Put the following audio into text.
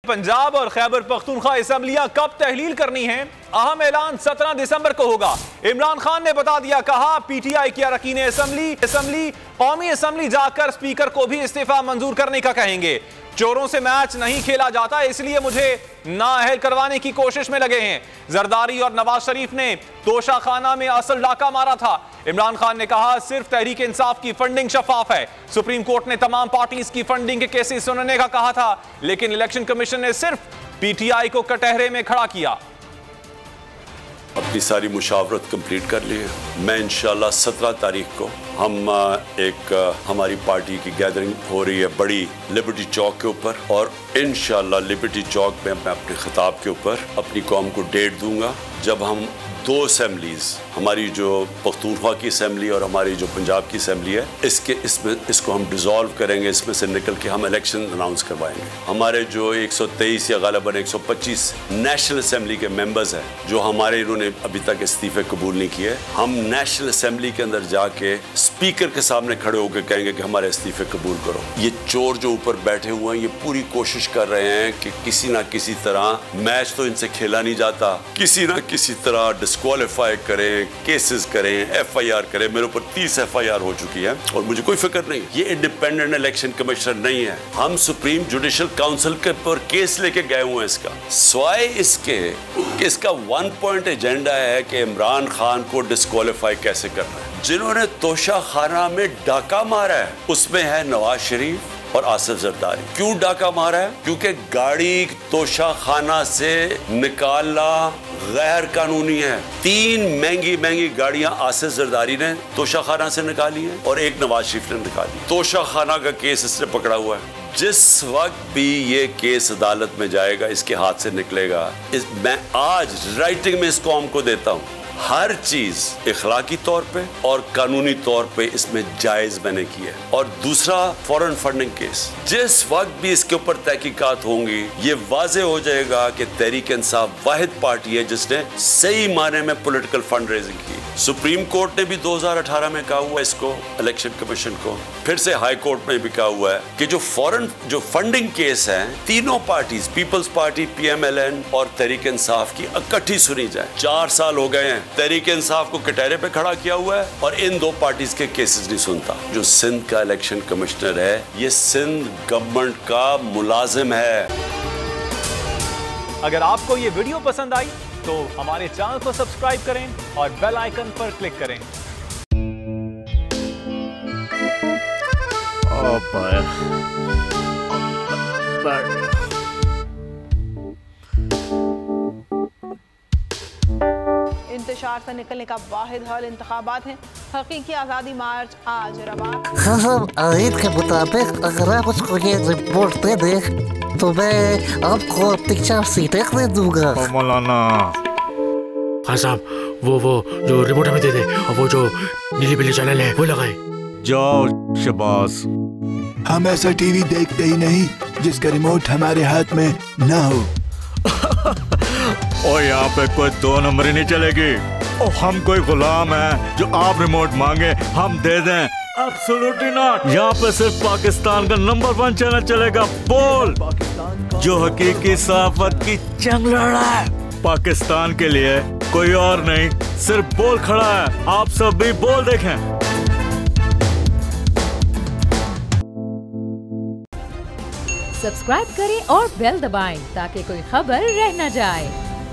पंजाब और खैबर पख्तूनख्वा असम्बलियां कब तहलील करनी है? अहम ऐलान 17 दिसंबर को होगा। इमरान खान ने बता दिया, कहा पीटीआई के अरकान असम्बली कौमी असम्बली जाकर स्पीकर को भी इस्तीफा मंजूर करने का कहेंगे। चोरों से मैच नहीं खेला जाता, इसलिए मुझे नाअहल करवाने की कोशिश में लगे हैं। जरदारी और नवाज शरीफ ने तोशा खाना में असल डाका मारा था। इमरान खान ने कहा सिर्फ तहरीक इंसाफ की फंडिंग शफाफ है। सुप्रीम कोर्ट ने तमाम पार्टीज की फंडिंग के केसेस सुनने का कहा था, लेकिन इलेक्शन कमीशन ने सिर्फ पीटीआई को कटहरे में खड़ा किया। अपनी सारी मुशावरत कंप्लीट कर ली है। मैं इंशाल्लाह 17 तारीख को हम हमारी पार्टी की गैदरिंग हो रही है बड़ी लिबर्टी चौक के ऊपर, और इंशाल्लाह लिबर्टी चौक में मैं अपने खिताब के ऊपर अपनी कौम को डेट दूंगा जब हम 2 असम्बलीज, हमारी जो पख्तूनख्वा की असम्बली और हमारी जो पंजाब की असम्बली है, इसको हम डिसॉल्व करेंगे। इसमें से निकल के हम इलेक्शन अनाउंस करवाएंगे। हमारे जो 123 या गालिबन 125 नेशनल असम्बली के मेंबर्स हैं जो हमारे, इन्होंने अभी तक इस्तीफे कबूल नहीं किए, हम नेशनल असम्बली के अंदर जाके स्पीकर के सामने खड़े होकर कहेंगे कि हमारे इस्तीफे कबूल करो। ये चोर जो ऊपर बैठे हुए हैं, ये पूरी कोशिश कर रहे हैं कि किसी ना किसी तरह, मैच तो इनसे खेला नहीं जाता, किसी ना किसी तरह डिस्क्वालीफाई करें, केसेस करें, एफआईआर करें। मेरे ऊपर 30 एफआईआर हो चुकी है और मुझे कोई फिक्र नहीं। ये इंडिपेंडेंट इलेक्शन कमिश्नर नहीं है, हम सुप्रीम जुडिशल काउंसिल के पर केस लेके गए हुए हैं। इसका स्वाय इसके इसका 1 पॉइंट एजेंडा है कि इमरान खान को डिस्क्वालीफाई कैसे करना है। जिन्होंने तोशा खाना में डाका मारा है उसमें है नवाज शरीफ और आसिफ जरदारी। क्यों डाका मारा है? क्योंकि गाड़ी तोशा खाना से निकालना गैर कानूनी है। 3 महंगी गाड़ियां आसिफ जरदारी ने तोशा खाना से निकाली हैं और एक नवाज शरीफ ने निकाली। तोशा खाना का केस इसने पकड़ा हुआ है। जिस वक्त भी ये केस अदालत में जाएगा, इसके हाथ से निकलेगा। मैं आज राइटिंग में इस कौम को देता हूं, हर चीज इखलाकी तौर पे और कानूनी तौर पे इसमें जायज मैंने की है। और दूसरा, फॉरेन फंडिंग केस, जिस वक्त भी इसके ऊपर तहकीकात होंगी, ये वाजे हो जाएगा कि तहरीक इंसाफ वाहिद पार्टी है जिसने सही माने में पॉलिटिकल फंड रेजिंग की। सुप्रीम कोर्ट ने भी 2018 में कहा हुआ इसको, इलेक्शन कमीशन को, फिर से हाई कोर्ट में भी कहा हुआ है कि जो फंडिंग केस है, तीनों पार्टीज, पीपल्स पार्टी, पीएमएलएन और तहरीक इंसाफ की इकट्ठी सुनी जाए। 4 साल हो गए हैं तहरीक इंसाफ को कटहरे पे खड़ा किया हुआ है और इन 2 पार्टीज के केसेस नहीं सुनता। जो सिंध का इलेक्शन कमिश्नर है, ये सिंध गवर्नमेंट का मुलाजिम है। अगर आपको ये वीडियो पसंद आई तो हमारे चैनल को सब्सक्राइब करें और बेल आइकन पर क्लिक करें। इंतशार से निकलने का वाहिद हल इंतखाबात हैं। हकीकी आज़ादी मार्च आज रवा। खबर आयत के मुताबिक अगर आप उसको ये रिपोर्ट दे दें तो मैं आपको 3-4 सीटें दे दूंगा। मौलाना हाँ साहब, वो जो रिपोर्ट हमें दे दे और वो जो नीली पीली चैनल है वो लगाए। जाओ शबाज। हम ऐसा टीवी देखते ही नहीं जिसका रिमोट हमारे हाथ में ना हो। और यहाँ पे कोई 2 नंबरी नहीं चलेगी। और हम कोई गुलाम है जो आप रिमोट मांगे हम दे दें? Absolutely not. यहाँ पे सिर्फ पाकिस्तान का नंबर 1 चैनल चलेगा, बोल, जो हकीकी सहाफत की जंग लड़ा है। पाकिस्तान के लिए कोई और नहीं, सिर्फ बोल खड़ा है। आप सब भी बोल देखें। सब्सक्राइब करें और बेल दबाएं ताकि कोई खबर रह न जाए।